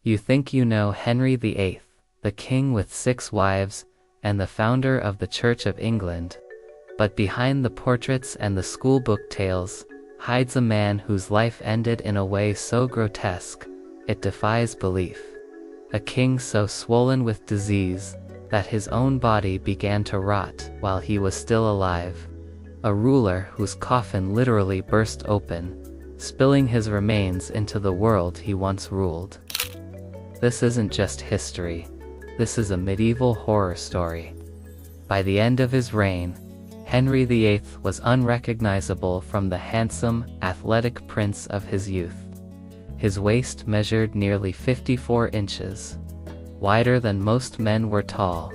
You think you know Henry VIII, the king with 6 wives, and the founder of the Church of England, but behind the portraits and the schoolbook tales hides a man whose life ended in a way so grotesque, it defies belief. A king so swollen with disease that his own body began to rot while he was still alive. A ruler whose coffin literally burst open, spilling his remains into the world he once ruled. This isn't just history. This is a medieval horror story. By the end of his reign, Henry VIII was unrecognizable from the handsome, athletic prince of his youth. His waist measured nearly 54 inches, wider than most men were tall.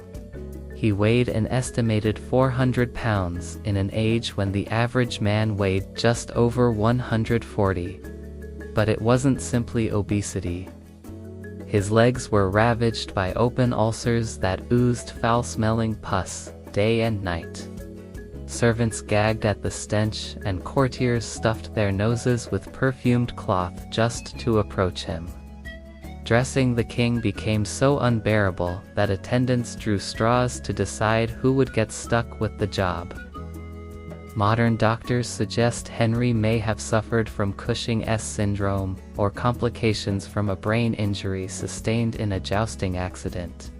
He weighed an estimated 400 pounds in an age when the average man weighed just over 140. But it wasn't simply obesity. His legs were ravaged by open ulcers that oozed foul-smelling pus day and night. Servants gagged at the stench, and courtiers stuffed their noses with perfumed cloth just to approach him. Dressing the king became so unbearable that attendants drew straws to decide who would get stuck with the job. Modern doctors suggest Henry may have suffered from Cushing's syndrome or complications from a brain injury sustained in a jousting accident.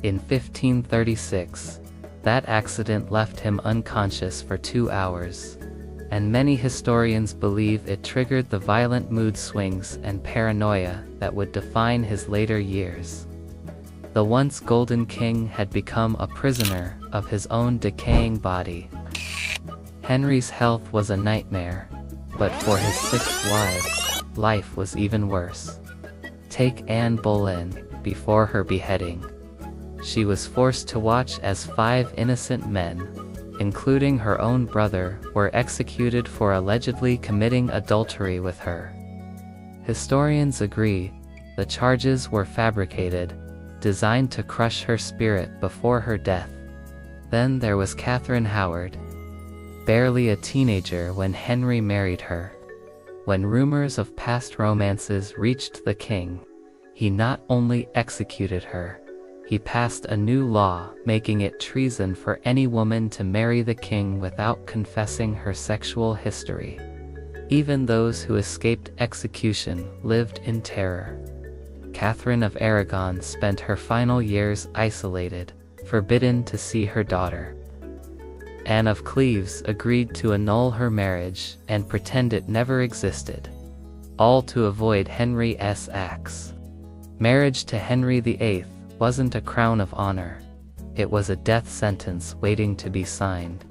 In 1536, that accident left him unconscious for 2 hours, and many historians believe it triggered the violent mood swings and paranoia that would define his later years. The once golden king had become a prisoner of his own decaying body. Henry's health was a nightmare, but for his 6 wives, life was even worse. Take Anne Boleyn, before her beheading. She was forced to watch as 5 innocent men, including her own brother, were executed for allegedly committing adultery with her. Historians agree the charges were fabricated, designed to crush her spirit before her death. Then there was Catherine Howard, barely a teenager when Henry married her. When rumors of past romances reached the king, he not only executed her, he passed a new law making it treason for any woman to marry the king without confessing her sexual history. Even those who escaped execution lived in terror. Catherine of Aragon spent her final years isolated, forbidden to see her daughter. Anne of Cleves agreed to annul her marriage and pretend it never existed, all to avoid Henry's axe. Marriage to Henry VIII wasn't a crown of honor. It was a death sentence waiting to be signed.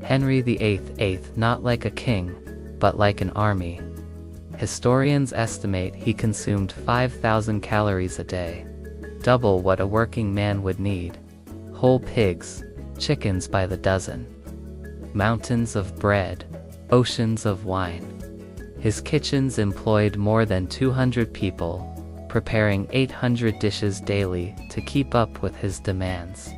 Henry VIII ate not like a king, but like an army. Historians estimate he consumed 5,000 calories a day, double what a working man would need. Whole pigs, chickens by the dozen, mountains of bread, oceans of wine. His kitchens employed more than 200 people, preparing 800 dishes daily to keep up with his demands.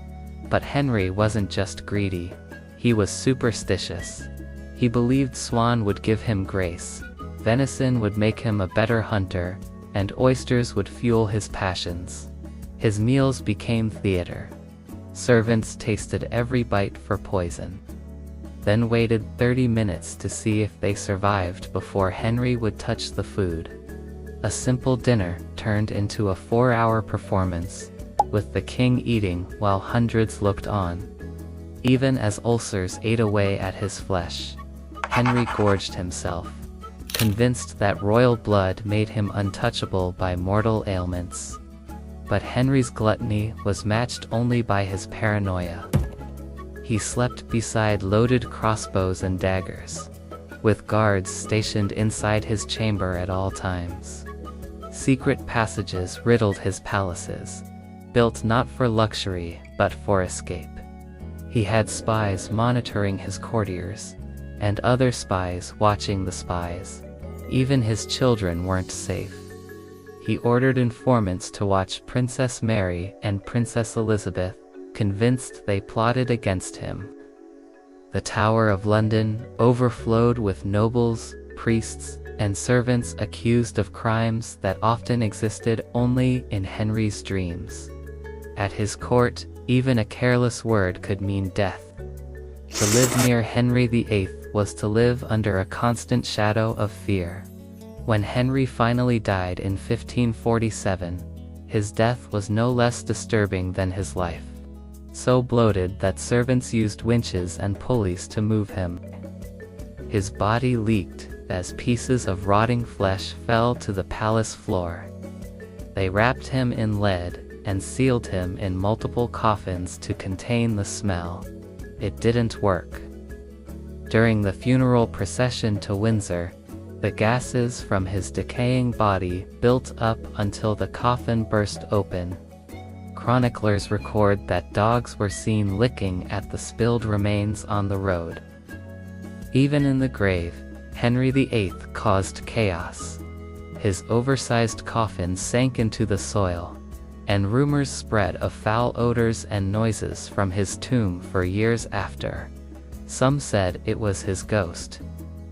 But Henry wasn't just greedy, he was superstitious. He believed swan would give him grace, venison would make him a better hunter, and oysters would fuel his passions. His meals became theater. Servants tasted every bite for poison, then waited 30 minutes to see if they survived before Henry would touch the food. A simple dinner turned into a 4-hour performance, with the king eating while hundreds looked on. Even as ulcers ate away at his flesh, Henry gorged himself, convinced that royal blood made him untouchable by mortal ailments. But Henry's gluttony was matched only by his paranoia. He slept beside loaded crossbows and daggers, with guards stationed inside his chamber at all times. Secret passages riddled his palaces, built not for luxury but for escape. He had spies monitoring his courtiers, and other spies watching the spies. Even his children weren't safe. He ordered informants to watch Princess Mary and Princess Elizabeth, convinced they plotted against him. The Tower of London overflowed with nobles, priests, and servants accused of crimes that often existed only in Henry's dreams. At his court, even a careless word could mean death. To live near Henry VIII was to live under a constant shadow of fear. When Henry finally died in 1547, his death was no less disturbing than his life. So bloated that servants used winches and pulleys to move him. His body leaked as pieces of rotting flesh fell to the palace floor. They wrapped him in lead and sealed him in multiple coffins to contain the smell. It didn't work. During the funeral procession to Windsor, the gases from his decaying body built up until the coffin burst open. Chroniclers record that dogs were seen licking at the spilled remains on the road. Even in the grave, Henry VIII caused chaos. His oversized coffin sank into the soil, and rumors spread of foul odors and noises from his tomb for years after. Some said it was his ghost.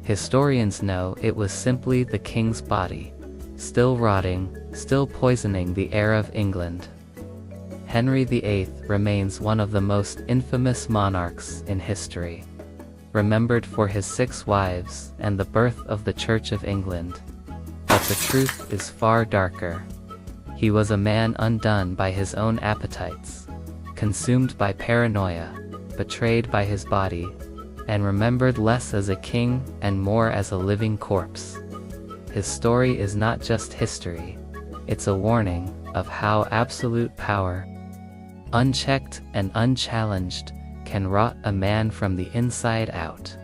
Historians know it was simply the king's body, still rotting, still poisoning the air of England. Henry VIII remains one of the most infamous monarchs in history, remembered for his 6 wives and the birth of the Church of England. But the truth is far darker. He was a man undone by his own appetites, consumed by paranoia, betrayed by his body, and remembered less as a king and more as a living corpse. His story is not just history, it's a warning of how absolute power, unchecked and unchallenged, can rot a man from the inside out.